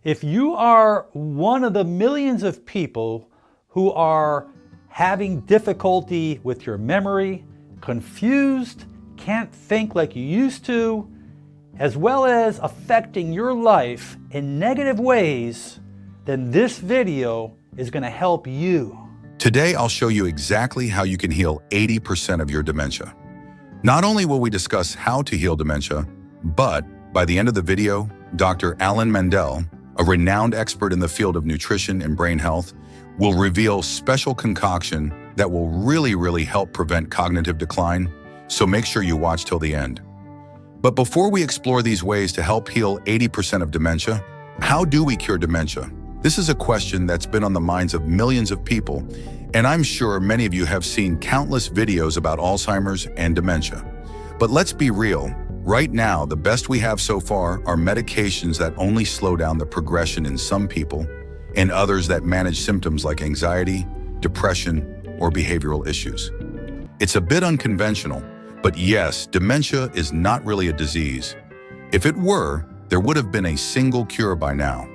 If you are one of the millions of people who are having difficulty with your memory, confused, can't think like you used to, as well as affecting your life in negative ways, then this video is going to help you. Today, I'll show you exactly how you can heal 80% of your dementia. Not only will we discuss how to heal dementia, but by the end of the video, Dr. Alan Mandell, a renowned expert in the field of nutrition and brain health, will reveal special concoction that will really help prevent cognitive decline, so make sure you watch till the end. But before we explore these ways to help heal 80% of dementia, how do we cure dementia? This is a question that's been on the minds of millions of people, and I'm sure many of you have seen countless videos about Alzheimer's and dementia. But let's be real. Right now, the best we have so far are medications that only slow down the progression in some people and others that manage symptoms like anxiety, depression, or behavioral issues. It's a bit unconventional, but yes, dementia is not really a disease. If it were, there would have been a single cure by now.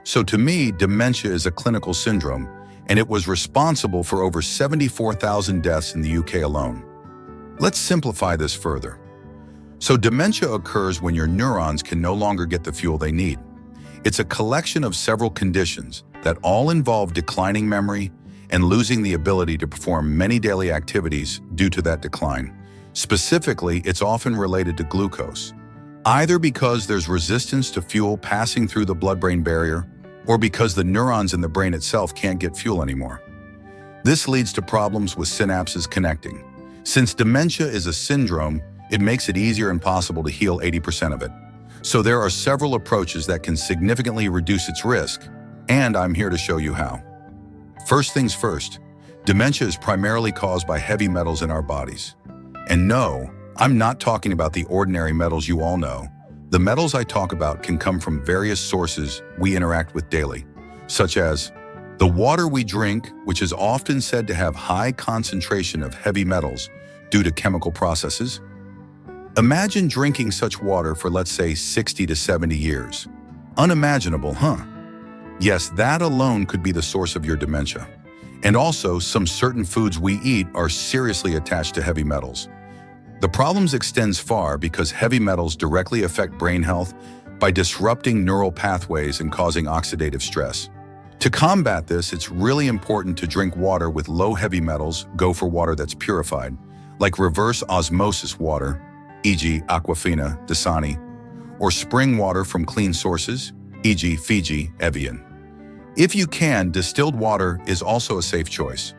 So to me, dementia is a clinical syndrome, and it was responsible for over 74,000 deaths in the UK alone. Let's simplify this further. So dementia occurs when your neurons can no longer get the fuel they need. It's a collection of several conditions that all involve declining memory and losing the ability to perform many daily activities due to that decline. Specifically, it's often related to glucose, either because there's resistance to fuel passing through the blood-brain barrier or because the neurons in the brain itself can't get fuel anymore. This leads to problems with synapses connecting. Since dementia is a syndrome, it makes it easier and possible to heal 80% of it. So there are several approaches that can significantly reduce its risk, and I'm here to show you how. First things first, dementia is primarily caused by heavy metals in our bodies. And no, I'm not talking about the ordinary metals you all know. The metals I talk about can come from various sources we interact with daily, such as the water we drink, which is often said to have high concentration of heavy metals due to chemical processes. Imagine drinking such water for, let's say, 60 to 70 years. Unimaginable, huh? Yes, that alone could be the source of your dementia. And also, some certain foods we eat are seriously attached to heavy metals. The problems extends far because heavy metals directly affect brain health by disrupting neural pathways and causing oxidative stress. To combat this, it's really important to drink water with low heavy metals, go for water that's purified, like reverse osmosis water, e.g. Aquafina, Dasani, or spring water from clean sources, e.g. Fiji, Evian. If you can, distilled water is also a safe choice.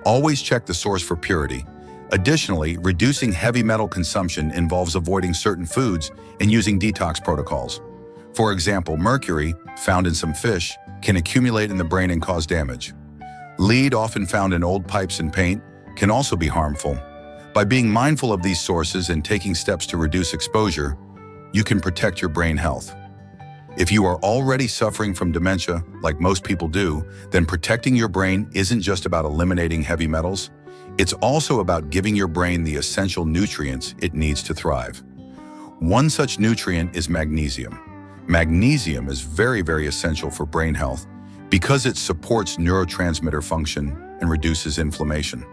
Always check the source for purity. Additionally, reducing heavy metal consumption involves avoiding certain foods and using detox protocols. For example, mercury, found in some fish, can accumulate in the brain and cause damage. Lead, often found in old pipes and paint, can also be harmful. By being mindful of these sources and taking steps to reduce exposure, you can protect your brain health. If you are already suffering from dementia, like most people do, then protecting your brain isn't just about eliminating heavy metals. It's also about giving your brain the essential nutrients it needs to thrive. One such nutrient is magnesium. Magnesium is very essential for brain health because it supports neurotransmitter function and reduces inflammation.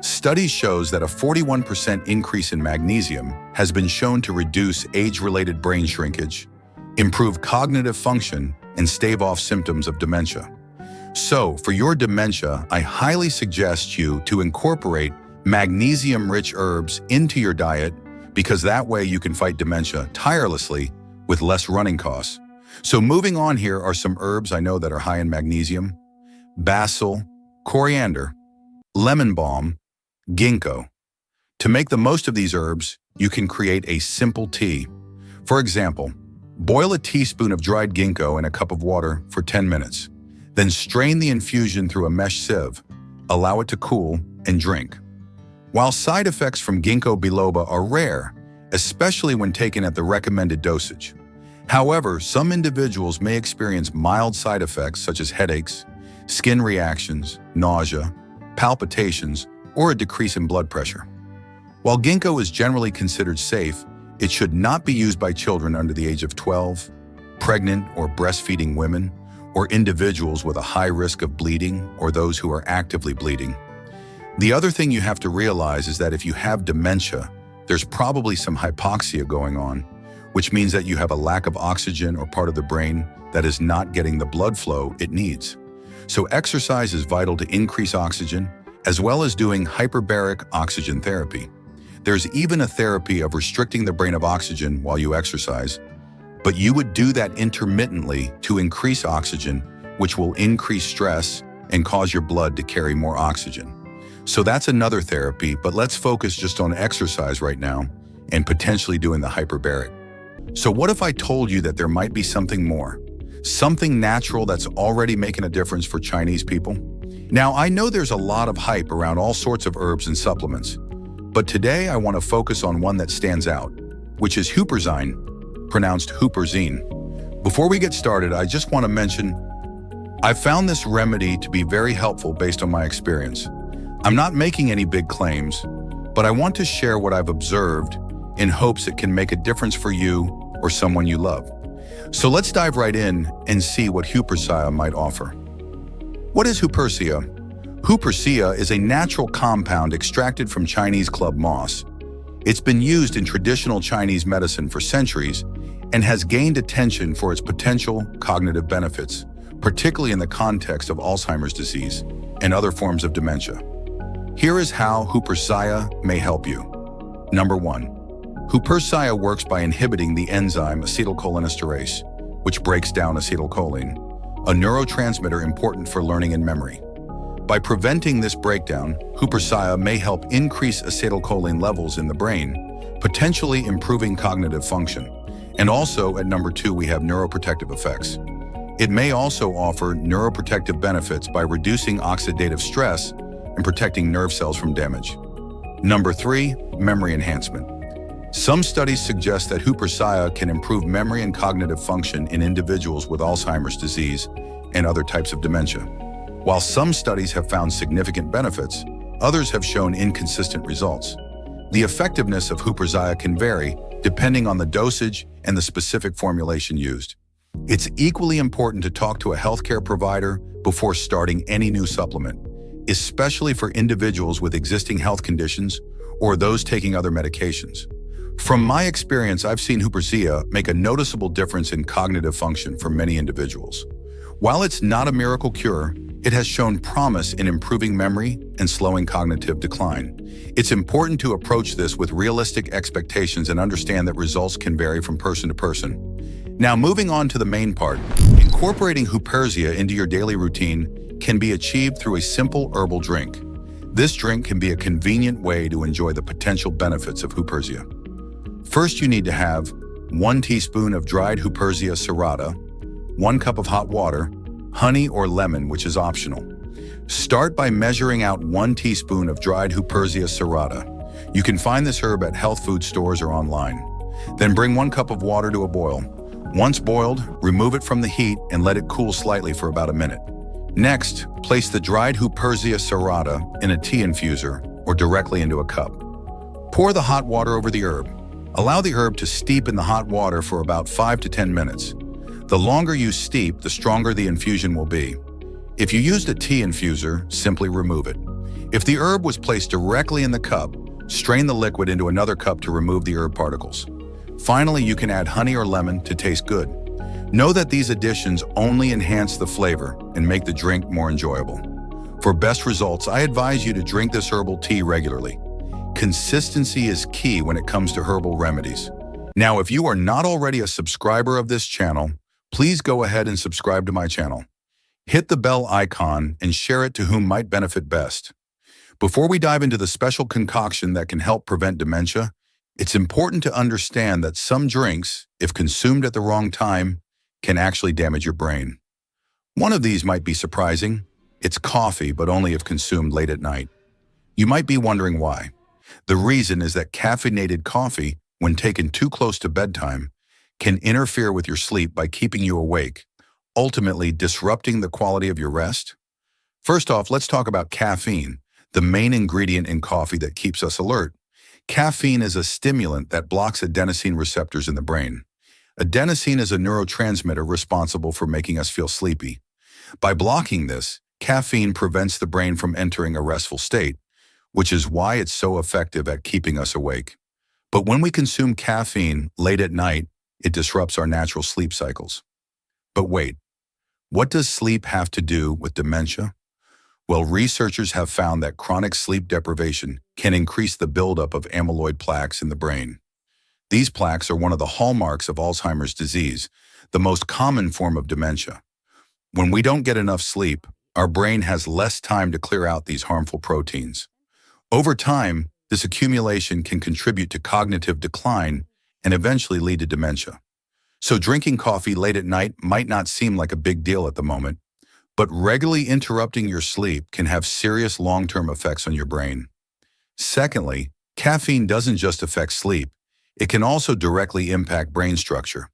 Studies shows that a 41% increase in magnesium has been shown to reduce age-related brain shrinkage, improve cognitive function, and stave off symptoms of dementia. So, for your dementia, I highly suggest you to incorporate magnesium-rich herbs into your diet because that way you can fight dementia tirelessly with less running costs. So moving on, here are some herbs I know that are high in magnesium: basil, coriander, lemon balm, ginkgo. To make the most of these herbs, you can create a simple tea. For example, boil a teaspoon of dried ginkgo in a cup of water for 10 minutes. Then strain the infusion through a mesh sieve, allow it to cool, and drink. While side effects from Ginkgo biloba are rare, especially when taken at the recommended dosage. However, some individuals may experience mild side effects such as headaches, skin reactions, nausea, palpitations, or a decrease in blood pressure. While ginkgo is generally considered safe, it should not be used by children under the age of 12, pregnant or breastfeeding women, or individuals with a high risk of bleeding or those who are actively bleeding. The other thing you have to realize is that if you have dementia, there's probably some hypoxia going on, which means that you have a lack of oxygen or part of the brain that is not getting the blood flow it needs. So exercise is vital to increase oxygen, as well as doing hyperbaric oxygen therapy. There's even a therapy of restricting the brain of oxygen while you exercise, but you would do that intermittently to increase oxygen, which will increase stress and cause your blood to carry more oxygen. So that's another therapy, but let's focus just on exercise right now and potentially doing the hyperbaric. So what if I told you that there might be something more? Something natural that's already making a difference for Chinese people? Now, I know there's a lot of hype around all sorts of herbs and supplements, but today I want to focus on one that stands out, which is Huperzine, pronounced Huperzine. Before we get started, I just want to mention, I've found this remedy to be very helpful based on my experience. I'm not making any big claims, but I want to share what I've observed in hopes it can make a difference for you or someone you love. So let's dive right in and see what Huperzia might offer. What is Huperzia? Huperzia is a natural compound extracted from Chinese club moss. It's been used in traditional Chinese medicine for centuries and has gained attention for its potential cognitive benefits, particularly in the context of Alzheimer's disease and other forms of dementia. Here is how Huperzia may help you. Number 1. Huperzia works by inhibiting the enzyme acetylcholinesterase, which breaks down acetylcholine, a neurotransmitter important for learning and memory. By preventing this breakdown, Huperzia may help increase acetylcholine levels in the brain, potentially improving cognitive function. And also, at number 2, we have neuroprotective effects. It may also offer neuroprotective benefits by reducing oxidative stress and protecting nerve cells from damage. Number 3, memory enhancement. Some studies suggest that Huperzia can improve memory and cognitive function in individuals with Alzheimer's disease and other types of dementia. While some studies have found significant benefits, others have shown inconsistent results. The effectiveness of Huperzia can vary depending on the dosage and the specific formulation used. It's equally important to talk to a healthcare provider before starting any new supplement, especially for individuals with existing health conditions or those taking other medications. From my experience, I've seen Huperzia make a noticeable difference in cognitive function for many individuals. While it's not a miracle cure, it has shown promise in improving memory and slowing cognitive decline. It's important to approach this with realistic expectations and understand that results can vary from person to person. Now, moving on to the main part, incorporating Huperzia into your daily routine can be achieved through a simple herbal drink. This drink can be a convenient way to enjoy the potential benefits of Huperzia. First, you need to have 1 teaspoon of dried Huperzia Serrata, 1 cup of hot water, honey or lemon, which is optional. Start by measuring out 1 teaspoon of dried Huperzia Serrata. You can find this herb at health food stores or online. Then bring 1 cup of water to a boil. Once boiled, remove it from the heat and let it cool slightly for about a minute. Next, place the dried Huperzia Serrata in a tea infuser or directly into a cup. Pour the hot water over the herb. Allow the herb to steep in the hot water for about 5 to 10 minutes. The longer you steep, the stronger the infusion will be. If you used a tea infuser, simply remove it. If the herb was placed directly in the cup, strain the liquid into another cup to remove the herb particles. Finally, you can add honey or lemon to taste good. Know that these additions only enhance the flavor and make the drink more enjoyable. For best results, I advise you to drink this herbal tea regularly. Consistency is key when it comes to herbal remedies. Now, if you are not already a subscriber of this channel, please go ahead and subscribe to my channel. Hit the bell icon and share it to whom might benefit best. Before we dive into the special concoction that can help prevent dementia, it's important to understand that some drinks, if consumed at the wrong time, can actually damage your brain. One of these might be surprising. It's coffee, but only if consumed late at night. You might be wondering why. The reason is that caffeinated coffee, when taken too close to bedtime, can interfere with your sleep by keeping you awake, ultimately disrupting the quality of your rest. First off, let's talk about caffeine, the main ingredient in coffee that keeps us alert. Caffeine is a stimulant that blocks adenosine receptors in the brain. Adenosine is a neurotransmitter responsible for making us feel sleepy. By blocking this, caffeine prevents the brain from entering a restful state, which is why it's so effective at keeping us awake. But when we consume caffeine late at night, it disrupts our natural sleep cycles. But wait, what does sleep have to do with dementia? Well, researchers have found that chronic sleep deprivation can increase the buildup of amyloid plaques in the brain. These plaques are one of the hallmarks of Alzheimer's disease, the most common form of dementia. When we don't get enough sleep, our brain has less time to clear out these harmful proteins. Over time, this accumulation can contribute to cognitive decline and eventually lead to dementia. So drinking coffee late at night might not seem like a big deal at the moment, but regularly interrupting your sleep can have serious long-term effects on your brain. Secondly, caffeine doesn't just affect sleep, it can also directly impact brain structure.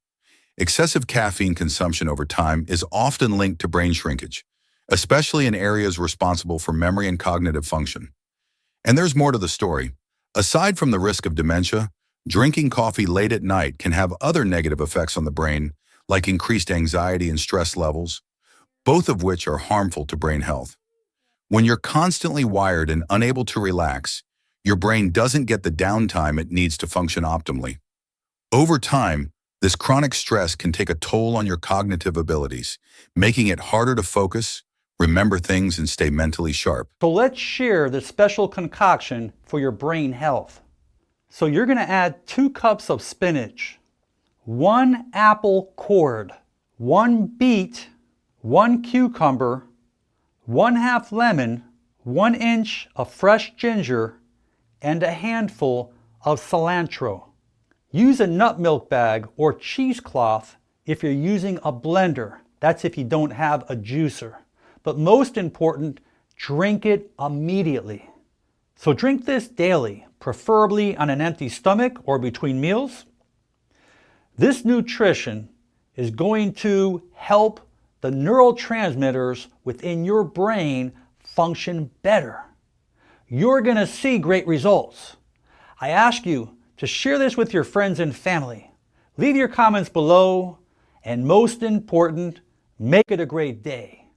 Excessive caffeine consumption over time is often linked to brain shrinkage, especially in areas responsible for memory and cognitive function. And there's more to the story. Aside from the risk of dementia, drinking coffee late at night can have other negative effects on the brain, like increased anxiety and stress levels, both of which are harmful to brain health. When you're constantly wired and unable to relax, your brain doesn't get the downtime it needs to function optimally. Over time, this chronic stress can take a toll on your cognitive abilities, making it harder to focus, remember things, and stay mentally sharp. So let's share the special concoction for your brain health. So you're going to add 2 cups of spinach, 1 apple cored, 1 beet, 1 cucumber, 1/2 lemon, 1 inch of fresh ginger, and a handful of cilantro. Use a nut milk bag or cheesecloth if you're using a blender. That's if you don't have a juicer. But most important, drink it immediately. So drink this daily, preferably on an empty stomach or between meals. This nutrition is going to help the neurotransmitters within your brain function better. You're going to see great results. I ask you to share this with your friends and family. Leave your comments below, and most important, make it a great day.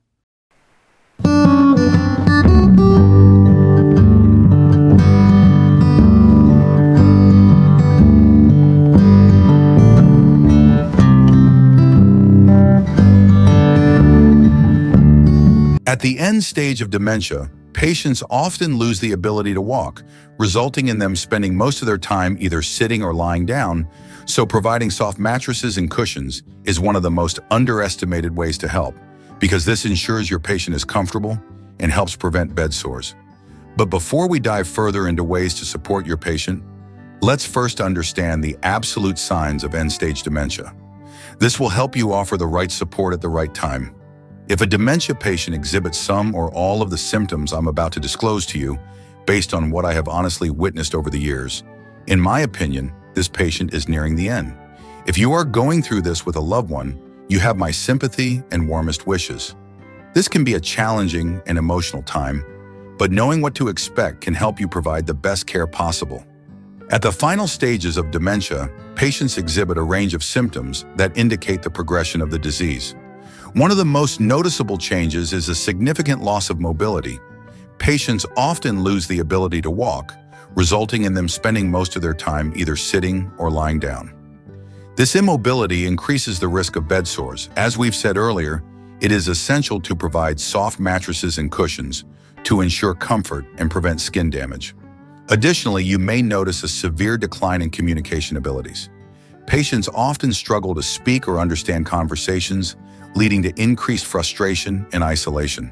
At the end stage of dementia, patients often lose the ability to walk, resulting in them spending most of their time either sitting or lying down, so providing soft mattresses and cushions is one of the most underestimated ways to help, because this ensures your patient is comfortable and helps prevent bed sores. But before we dive further into ways to support your patient, let's first understand the absolute signs of end-stage dementia. This will help you offer the right support at the right time. If a dementia patient exhibits some or all of the symptoms I'm about to disclose to you, based on what I have honestly witnessed over the years, in my opinion, this patient is nearing the end. If you are going through this with a loved one, you have my sympathy and warmest wishes. This can be a challenging and emotional time, but knowing what to expect can help you provide the best care possible. At the final stages of dementia, patients exhibit a range of symptoms that indicate the progression of the disease. One of the most noticeable changes is a significant loss of mobility. Patients often lose the ability to walk, resulting in them spending most of their time either sitting or lying down. This immobility increases the risk of bed sores. As we've said earlier, it is essential to provide soft mattresses and cushions to ensure comfort and prevent skin damage. Additionally, you may notice a severe decline in communication abilities. Patients often struggle to speak or understand conversations, leading to increased frustration and isolation.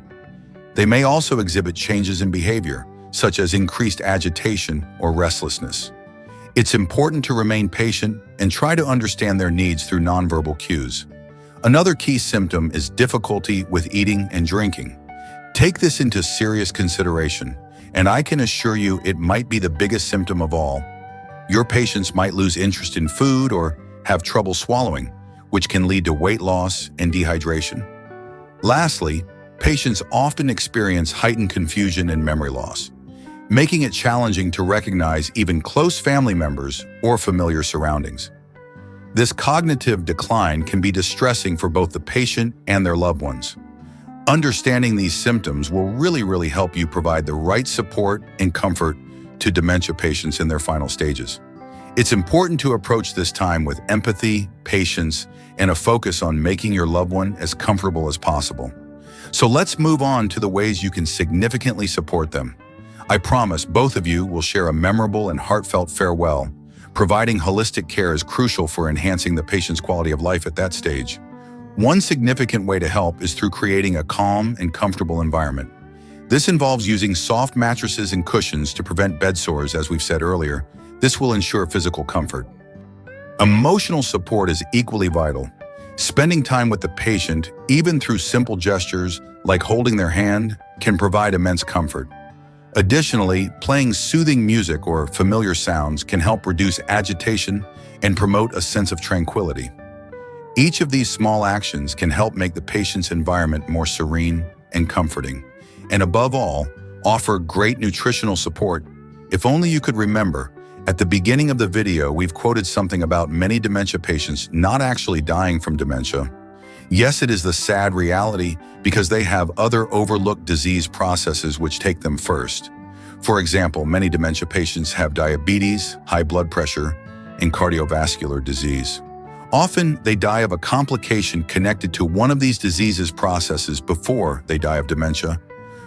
They may also exhibit changes in behavior, such as increased agitation or restlessness. It's important to remain patient and try to understand their needs through nonverbal cues. Another key symptom is difficulty with eating and drinking. Take this into serious consideration, and I can assure you it might be the biggest symptom of all. Your patients might lose interest in food or have trouble swallowing, which can lead to weight loss and dehydration. Lastly, patients often experience heightened confusion and memory loss, making it challenging to recognize even close family members or familiar surroundings. This cognitive decline can be distressing for both the patient and their loved ones. Understanding these symptoms will really help you provide the right support and comfort to dementia patients in their final stages. It's important to approach this time with empathy, patience, and a focus on making your loved one as comfortable as possible. So let's move on to the ways you can significantly support them. I promise both of you will share a memorable and heartfelt farewell. Providing holistic care is crucial for enhancing the patient's quality of life at that stage. One significant way to help is through creating a calm and comfortable environment. This involves using soft mattresses and cushions to prevent bed sores, as we've said earlier. This will ensure physical comfort. Emotional support is equally vital. Spending time with the patient, even through simple gestures like holding their hand, can provide immense comfort. Additionally, playing soothing music or familiar sounds can help reduce agitation and promote a sense of tranquility. Each of these small actions can help make the patient's environment more serene and comforting, and above all, offer great nutritional support. If only you could remember, at the beginning of the video, we've quoted something about many dementia patients not actually dying from dementia. Yes, it is the sad reality because they have other overlooked disease processes which take them first. For example, many dementia patients have diabetes, high blood pressure, and cardiovascular disease. Often, they die of a complication connected to one of these diseases processes before they die of dementia.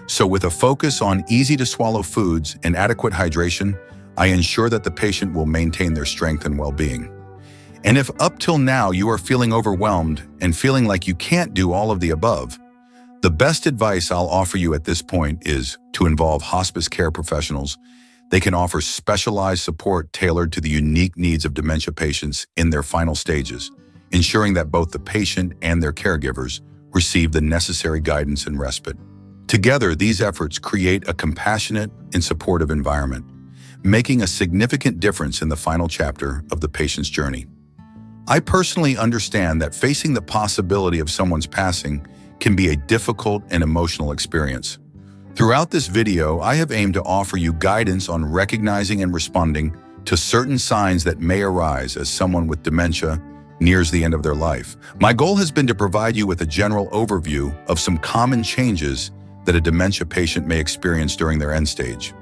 So with a focus on easy-to-swallow foods and adequate hydration, I ensure that the patient will maintain their strength and well-being. And if up till now you are feeling overwhelmed and feeling like you can't do all of the above, the best advice I'll offer you at this point is to involve hospice care professionals. They can offer specialized support tailored to the unique needs of dementia patients in their final stages, ensuring that both the patient and their caregivers receive the necessary guidance and respite. Together, these efforts create a compassionate and supportive environment, making a significant difference in the final chapter of the patient's journey. I personally understand that facing the possibility of someone's passing can be a difficult and emotional experience. Throughout this video, I have aimed to offer you guidance on recognizing and responding to certain signs that may arise as someone with dementia nears the end of their life. My goal has been to provide you with a general overview of some common changes that a dementia patient may experience during their end stage.